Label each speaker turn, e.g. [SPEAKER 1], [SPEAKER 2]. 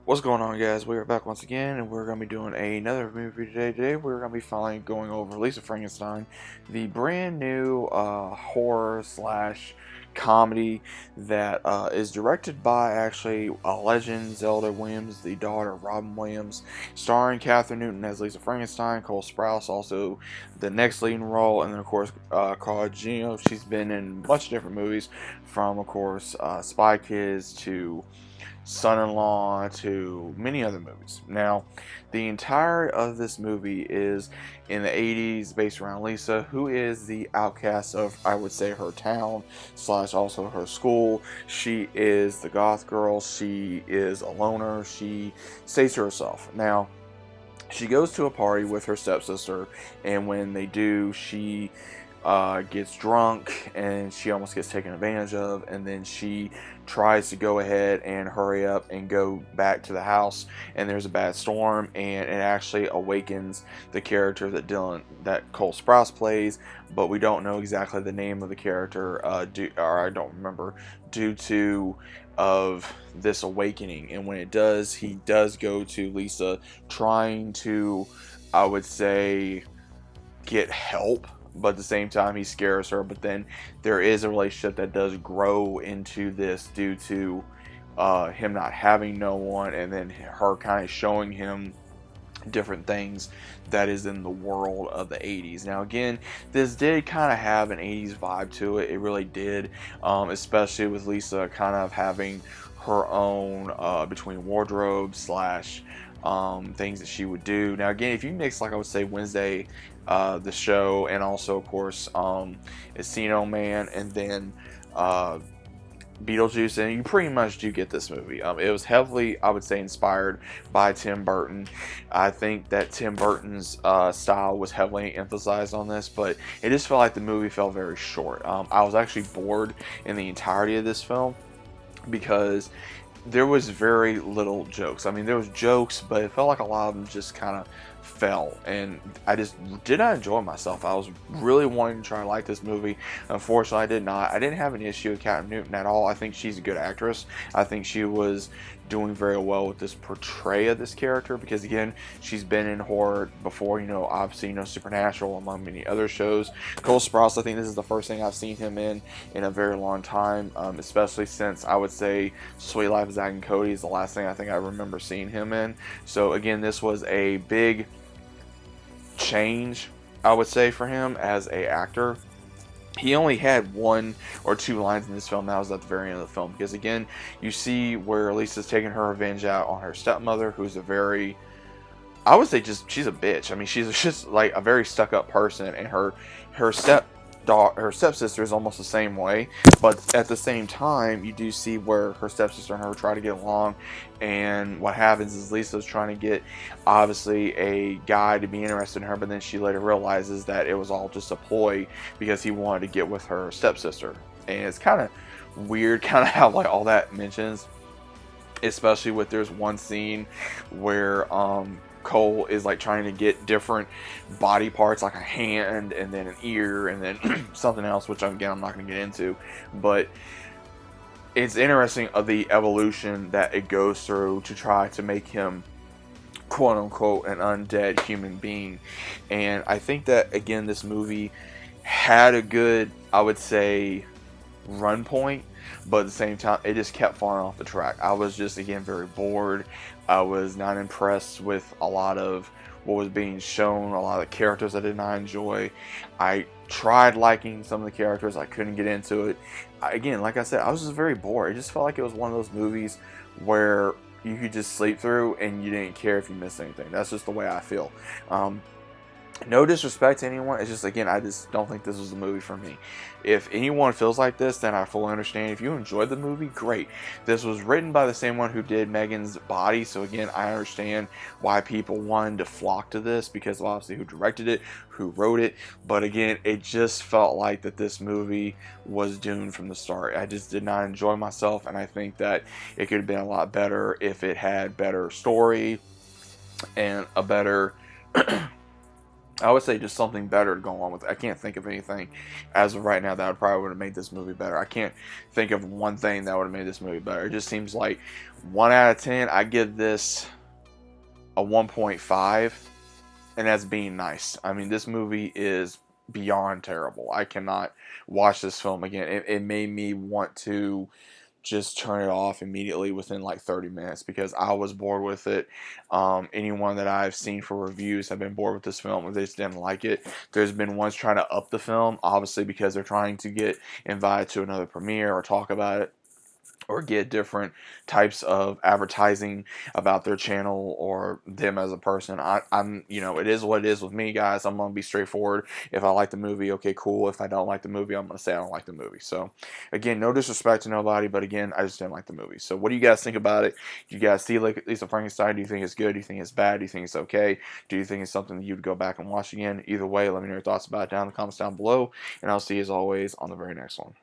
[SPEAKER 1] What's going on, guys? We are back once again, and we're going to be doing another movie today. Today, we're going to be finally going over Lisa Frankenstein, the brand new horror slash comedy that is directed by actually a legend, Zelda Williams, the daughter of Robin Williams, starring Katherine Newton as Lisa Frankenstein, Cole Sprouse also the next leading role, and then of course Carla Gugino. She's been in a bunch of different movies, from of course Spy Kids to Son-in-Law to many other movies. Now, the entire of this movie is in the 80s, based around Lisa, who is the outcast of, I would say, her town slash also her school. She is the goth girl. She is a loner. She stays to herself. Now, she goes to a party with her stepsister, and when they do, she gets drunk and she almost gets taken advantage of, and then she tries to go ahead and hurry up and go back to the house, and there's a bad storm, and it actually awakens the character that Cole Sprouse plays, but we don't know exactly the name of the character, or I don't remember, due to of this awakening. And when it does, he does go to Lisa trying to, I would say, get help, but at the same time he scares her. But then there is a relationship that does grow into this due to him not having no one, and then her kind of showing him different things that is in the world of the 80s. Now again, this did kind of have an 80s vibe to it. It really did, especially with Lisa kind of having her own between wardrobe slash things that she would do. Now again, if you mix, like I would say, Wednesday, the show, and also of course Encino Man, and then Beetlejuice, and you pretty much do get this movie. It was heavily, I would say, inspired by Tim Burton. I think that Tim Burton's style was heavily emphasized on this, but it just felt like the movie felt very short. I was actually bored in the entirety of this film because there was very little jokes. I mean, there was jokes, but it felt like a lot of them just kind of fell, and I just did not enjoy myself. I was really wanting to try to like this movie. Unfortunately, I did not. I didn't have an issue with Katherine Newton at all. I think she's a good actress. I think she was doing very well with this portray of this character, because again, she's been in horror before, obviously, Supernatural, among many other shows. Cole Sprouse, I think this is the first thing I've seen him in a very long time, especially since, I would say, Sweet Life of Zack and Cody is the last thing I think I remember seeing him in. So again, this was a big change, I would say, for him as a actor. He only had one or two lines in this film. That was at the very end of the film, because again, you see where Lisa's taking her revenge out on her stepmother, who's a very, I would say, just, she's a bitch. I mean, she's just like a very stuck-up person, and her stepsister is almost the same way. But at the same time, you do see where her stepsister and her try to get along, and what happens is Lisa's trying to get, obviously, a guy to be interested in her, but then she later realizes that it was all just a ploy because he wanted to get with her stepsister. And it's kind of weird, kind of how like all that mentions, especially with, there's one scene where Cole is like trying to get different body parts, like a hand and then an ear and then something else, which again I'm not going to get into, but it's interesting of the evolution that it goes through to try to make him, quote unquote, an undead human being. And I think that again, this movie had a good, I would say, run point, but at the same time it just kept falling off the track. I was just, again, very bored. I was not impressed with a lot of what was being shown. A lot of the characters I did not enjoy. I tried liking some of the characters, I couldn't get into it. Again, like I said, I was just very bored. It just felt like it was one of those movies where you could just sleep through and you didn't care if you missed anything. That's just the way I feel. No disrespect to anyone, it's just, again, I just don't think this was a movie for me. If anyone feels like this, then I fully understand. If you enjoyed the movie, great. This was written by the same one who did Megan's Body, so again, I understand why people wanted to flock to this, because obviously who directed it, who wrote it, but again, it just felt like that this movie was doomed from the start. I just did not enjoy myself, and I think that it could have been a lot better if it had better story and a better I would say just something better to go on with it. I can't think of anything as of right now that would probably would have made this movie better. I can't think of one thing that would have made this movie better. It just seems like 1 out of 10. I give this a 1.5, and that's being nice. I mean, this movie is beyond terrible. I cannot watch this film again. It made me want to just turn it off immediately within like 30 minutes because I was bored with it. Anyone that I've seen for reviews have been bored with this film or they just didn't like it. There's been ones trying to up the film, obviously because they're trying to get invited to another premiere or talk about it, or get different types of advertising about their channel or them as a person. I'm, it is what it is with me, guys. I'm gonna be straightforward. If I like the movie, okay, cool. If I don't like the movie, I'm gonna say I don't like the movie. So, again, no disrespect to nobody, but again, I just didn't like the movie. So, what do you guys think about it? Do you guys see like Lisa Frankenstein? Do you think it's good? Do you think it's bad? Do you think it's okay? Do you think it's something that you'd go back and watch again? Either way, let me know your thoughts about it down in the comments down below, and I'll see you as always on the very next one.